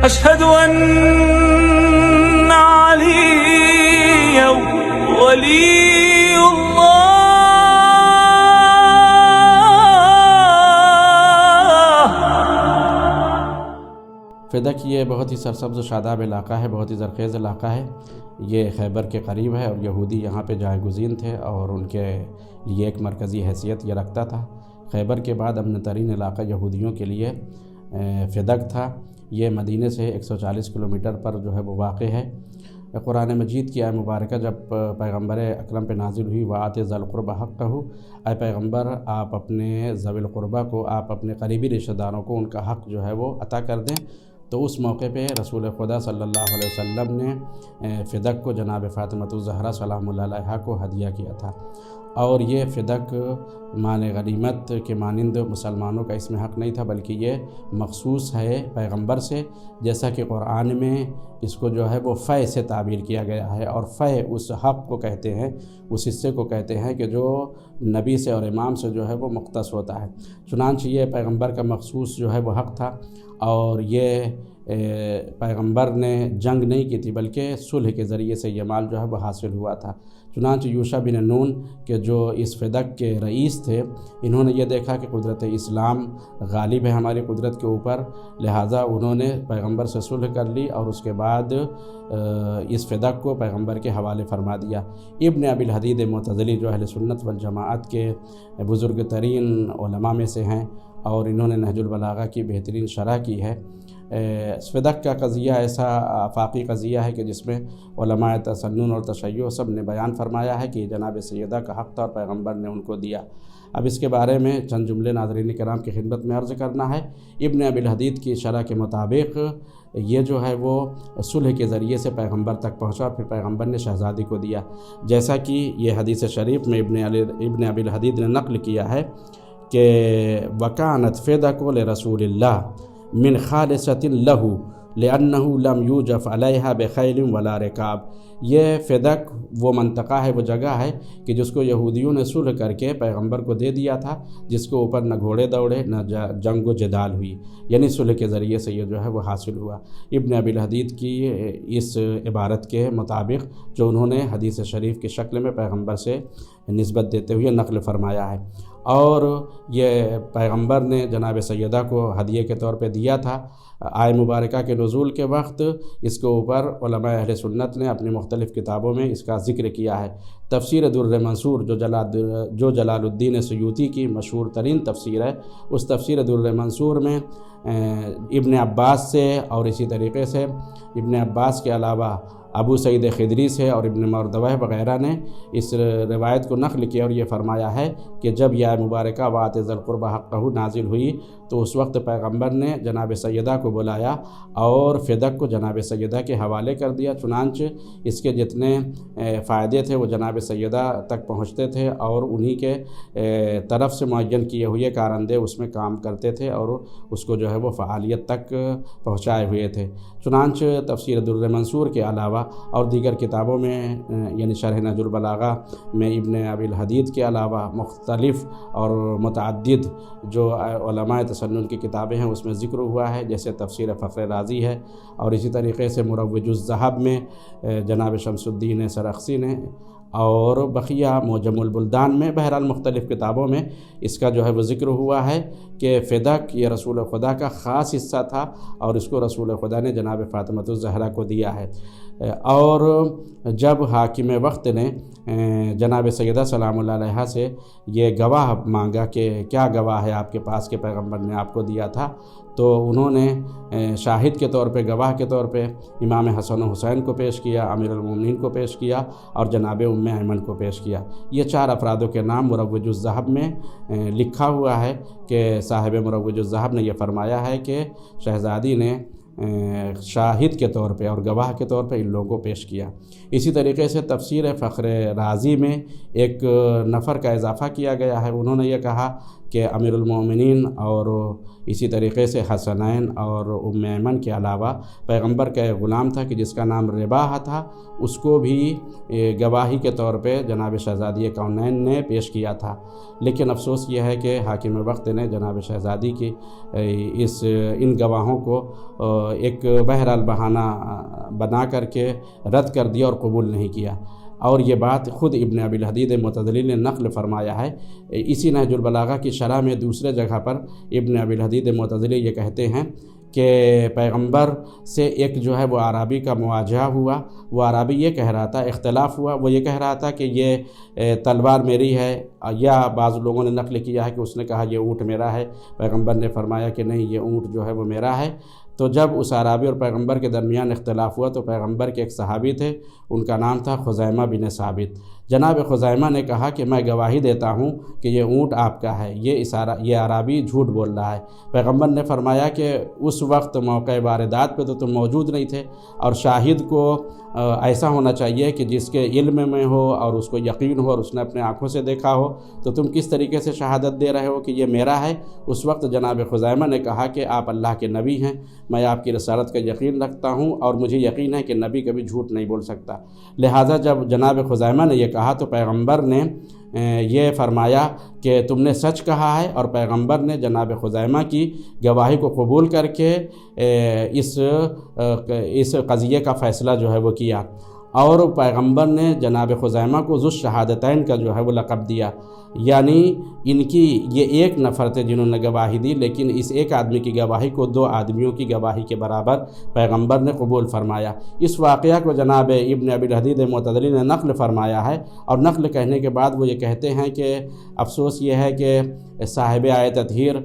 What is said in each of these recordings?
أشهد أن عليا ولي الله. فدک یہ بہت ہی سرسبز و شاداب علاقہ ہے، بہت ہی زرخیز علاقہ ہے. یہ خیبر کے قریب ہے اور یہودی یہاں پہ جائے گزین تھے اور ان کے لیے ایک مرکزی حیثیت یہ رکھتا تھا. خیبر کے بعد امن ترین علاقہ یہودیوں کے لیے فدک تھا. یہ مدینہ سے 140 کلومیٹر پر جو ہے وہ واقع ہے. قرآن مجید کی آیت مبارکہ جب پیغمبر اکرم پہ نازل ہوئی وآت ذی القربى حقہ، اے پیغمبر آپ اپنے ذوی القربہ کو، آپ اپنے قریبی رشتہ داروں کو ان کا حق جو ہے وہ عطا کر دیں، تو اس موقع پہ رسول خدا صلی اللہ علیہ وسلم نے فدک کو جناب فاطمہ الزہرا سلام اللہ علیہا کو ہدیہ کیا تھا. اور یہ فدک مال غنیمت کے مانند مسلمانوں کا اس میں حق نہیں تھا، بلکہ یہ مخصوص ہے پیغمبر سے، جیسا کہ قرآن میں اس کو جو ہے وہ فے سے تعبیر کیا گیا ہے. اور فے اس حق کو کہتے ہیں، اس حصے کو کہتے ہیں کہ جو نبی سے اور امام سے جو ہے وہ مختص ہوتا ہے. چنانچہ یہ پیغمبر کا مخصوص جو ہے وہ حق تھا. اور یہ پیغمبر نے جنگ نہیں کی تھی، بلکہ صلح کے ذریعے سے یہ مال جو ہے وہ حاصل ہوا تھا. چنانچہ یوشع بن نون کہ جو اس فدک کے رئیس تھے، انہوں نے یہ دیکھا کہ قدرت اسلام غالب ہے ہماری قدرت کے اوپر، لہٰذا انہوں نے پیغمبر سے صلح کر لی اور اس کے بعد اس فدک کو پیغمبر کے حوالے فرما دیا. ابن ابی الحدید معتزلی جو اہل سنت والجماعت کے بزرگ ترین علماء میں سے ہیں اور انہوں نے نہج البلاغہ کی بہترین شرح کی ہے. فدک کا قضیہ ایسا آفاقی قضیہ ہے کہ جس میں علماء تسنن اور تشیع سب نے بیان فرمایا ہے کہ جناب سیدہ کا حق تھا اور پیغمبر نے ان کو دیا. اب اس کے بارے میں چند جملے ناظرین کرام کی خدمت میں عرض کرنا ہے. ابن ابی الحدید کی شرح کے مطابق یہ جو ہے وہ صلح کے ذریعے سے پیغمبر تک پہنچا اور پھر پیغمبر نے شہزادی کو دیا، جیسا کہ یہ حدیث شریف میں ابن ابی الحدید نے نقل کیا ہے کہ وَكَانَتْ فِدَكُ لِرَسُولِ اللَّهِ من خالصۃ لہ لأنہ لم یوجف علیہا بخیل ولا رکاب. یہ فدک وہ منطقہ ہے، وہ جگہ ہے کہ جس کو یہودیوں نے صلح کر کے پیغمبر کو دے دیا تھا، جس کے اوپر نہ گھوڑے دوڑے نہ جنگ و جدال ہوئی، یعنی صلح کے ذریعے سے یہ جو ہے وہ حاصل ہوا. ابن ابی الحدید کی اس عبارت کے مطابق جو انہوں نے حدیث شریف کی شکل میں پیغمبر سے نسبت دیتے ہوئے نقل فرمایا ہے. اور یہ پیغمبر نے جناب سیدہ کو ہدیے کے طور پہ دیا تھا. آیت مبارکہ کے نزول کے وقت اس کے اوپر علماء اہل سنت نے اپنی مختلف کتابوں میں اس کا ذکر کیا ہے. تفسیر در منصور جو جلال الدین سیوطی کی مشہور ترین تفسیر ہے، اس تفسیر در منصور میں ابن عباس سے اور اسی طریقے سے ابن عباس کے علاوہ ابو سعید خدری سے اور ابن مردوہ وغیرہ نے اس روایت کو نقل کیا اور یہ فرمایا ہے کہ جب یہ مبارکہ وآت ذی القربى حقہ نازل ہوئی تو اس وقت پیغمبر نے جناب سیدہ کو بلایا اور فدک کو جناب سیدہ کے حوالے کر دیا. چنانچہ اس کے جتنے فائدے تھے وہ جناب سیدہ تک پہنچتے تھے اور انہی کے طرف سے معین کیے ہوئے کارندے اس میں کام کرتے تھے اور اس کو جو ہے وہ فعالیت تک پہنچائے ہوئے تھے. چنانچہ تفسیر در منصور کے علاوہ اور دیگر کتابوں میں یعنی شرح نہج البلاغہ میں ابن ابی الحدید کے علاوہ مختلف اور متعدد جو علماء تسنن کی کتابیں ہیں اس میں ذکر ہوا ہے، جیسے تفسیر فخر رازی ہے اور اسی طریقے سے مروج الذہب میں جناب شمس الدین سرخسی نے اور بقیہ معجم البلدان میں بہرحال مختلف کتابوں میں اس کا جو ہے وہ ذکر ہوا ہے کہ فدک یہ رسول خدا کا خاص حصہ تھا اور اس کو رسول خدا نے جناب فاطمہ الزہرا کو دیا ہے. اور جب حاکم وقت نے جناب سیدہ سلام اللہ علیہا سے یہ گواہ مانگا کہ کیا گواہ ہے آپ کے پاس کہ پیغمبر نے آپ کو دیا تھا، تو انہوں نے شاہد کے طور پہ، گواہ کے طور پہ امام حسن و حسین کو پیش کیا، امیر المومنین کو پیش کیا اور جناب ام ایمن کو پیش کیا. یہ چار افرادوں کے نام مروج الذہب میں لکھا ہوا ہے کہ صاحب مروج الذہب نے یہ فرمایا ہے کہ شہزادی نے شاہد کے طور پہ اور گواہ کے طور پہ ان لوگوں کو پیش کیا. اسی طریقے سے تفسیر فخر رازی میں ایک نفر کا اضافہ کیا گیا ہے. انہوں نے یہ کہا کہ امیر المومنین اور اسی طریقے سے حسنین اور ام ایمن کے علاوہ پیغمبر کا ایک غلام تھا کہ جس کا نام رباح تھا، اس کو بھی گواہی کے طور پہ جناب شہزادی کونین نے پیش کیا تھا۔ لیکن افسوس یہ ہے کہ حاکم وقت نے جناب شہزادی کی ان گواہوں کو ایک بہرحال بہانہ بنا کر کے رد کر دیا اور قبول نہیں کیا، اور یہ بات خود ابن ابی الحدید معتزلی نے نقل فرمایا ہے۔ اسی نہج البلاغہ کی شرح میں دوسرے جگہ پر ابن ابی الحدید معتزلی یہ کہتے ہیں کہ پیغمبر سے ایک جو ہے وہ عربی کا مواجہہ ہوا، وہ عربی یہ کہہ رہا تھا، اختلاف ہوا، وہ یہ کہہ رہا تھا کہ یہ تلوار میری ہے، یا بعض لوگوں نے نقل کیا ہے کہ اس نے کہا یہ اونٹ میرا ہے، پیغمبر نے فرمایا کہ نہیں یہ اونٹ جو ہے وہ میرا ہے۔ تو جب اس عربی اور پیغمبر کے درمیان اختلاف ہوا تو پیغمبر کے ایک صحابی تھے، ان کا نام تھا خزیمہ بن ثابت۔ جناب خزیمہ نے کہا کہ میں گواہی دیتا ہوں کہ یہ اونٹ آپ کا ہے، یہ عربی جھوٹ بول رہا ہے۔ پیغمبر نے فرمایا کہ اس وقت موقع واردات پہ تو تم موجود نہیں تھے، اور شاہد کو ایسا ہونا چاہیے کہ جس کے علم میں ہو اور اس کو یقین ہو اور اس نے اپنے آنکھوں سے دیکھا ہو، تو تم کس طریقے سے شہادت دے رہے ہو کہ یہ میرا ہے؟ اس وقت جناب خزیمہ نے کہا کہ آپ اللہ کے نبی ہیں، میں آپ کی رسالت کا یقین رکھتا ہوں اور مجھے یقین ہے کہ نبی کبھی جھوٹ نہیں بول سکتا۔ لہٰذا جب جناب خزیمہ نے یہ کہا تو پیغمبر نے یہ فرمایا کہ تم نے سچ کہا ہے، اور پیغمبر نے جناب خزیمہ کی گواہی کو قبول کر کے اس قضیے کا فیصلہ جو ہے وہ کیا، اور پیغمبر نے جناب خزیمہ کو ذو الشہادتین کا جو ہے وہ لقب دیا، یعنی ان کی یہ ایک نفر تھے جنہوں نے گواہی دی، لیکن اس ایک آدمی کی گواہی کو دو آدمیوں کی گواہی کے برابر پیغمبر نے قبول فرمایا۔ اس واقعہ کو جناب ابن ابی الحدید معتزلی نے نقل فرمایا ہے، اور نقل کہنے کے بعد وہ یہ کہتے ہیں کہ افسوس یہ ہے کہ صاحب آیت تطہیر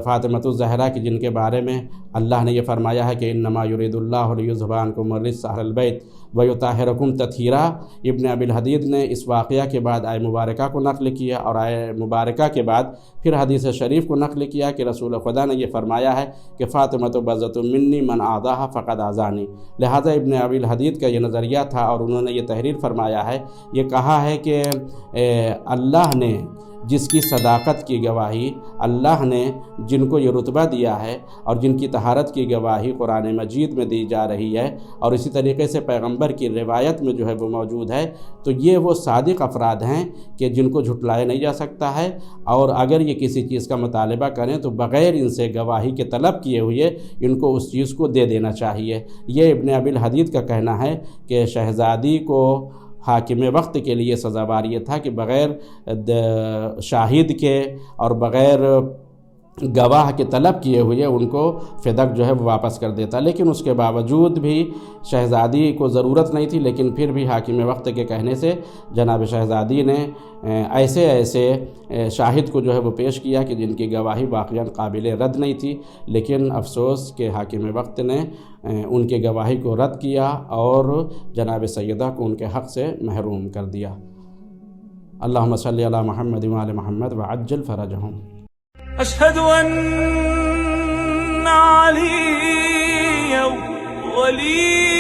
فاطمۃ الزہرا کی جن کے بارے میں اللہ نے یہ فرمایا ہے کہ انما یرید اللہ لیذھب عنکم الرجس اہل البیت ویطہرکم تطہیرا، ابن ابی الحدید نے اس واقعہ کے بعد آیہ مبارکہ کو نقل کیا، اور آیہ مبارکہ کے بعد پھر حدیث شریف کو نقل کیا کہ رسول خدا نے یہ فرمایا ہے کہ فاطمۃ بضعۃ منی من آذاھا فقد آذانی۔ لہذا ابن ابی الحدید کا یہ نظریہ تھا، اور انہوں نے یہ تحریر فرمایا ہے، یہ کہا ہے کہ اللہ نے جس کی صداقت کی گواہی، اللہ نے جن کو یہ رتبہ دیا ہے اور جن کی طہارت کی گواہی قرآن مجید میں دی جا رہی ہے، اور اسی طریقے سے پیغمبر کی روایت میں جو ہے وہ موجود ہے، تو یہ وہ صادق افراد ہیں کہ جن کو جھٹلایا نہیں جا سکتا ہے، اور اگر یہ کسی چیز کا مطالبہ کریں تو بغیر ان سے گواہی کے طلب کیے ہوئے ان کو اس چیز کو دے دینا چاہیے۔ یہ ابن ابی الحدید کا کہنا ہے کہ شہزادی کو حاکم وقت کے لیے سزاوار یہ تھا کہ بغیر شاہد کے اور بغیر گواہ کے طلب کیے ہوئے ان کو فدق جو ہے وہ واپس کر دیتا، لیکن اس کے باوجود بھی شہزادی کو ضرورت نہیں تھی، لیکن پھر بھی حاکم وقت کے کہنے سے جناب شہزادی نے ایسے شاہد کو جو ہے وہ پیش کیا کہ جن کی گواہی واقعاً قابل رد نہیں تھی، لیکن افسوس کہ حاکم وقت نے ان کی گواہی کو رد کیا اور جناب سیدہ کو ان کے حق سے محروم کر دیا۔ اللہم صلی علی محمد وعلی محمد وعجل فرجہم۔ أشهد أن عليا ولي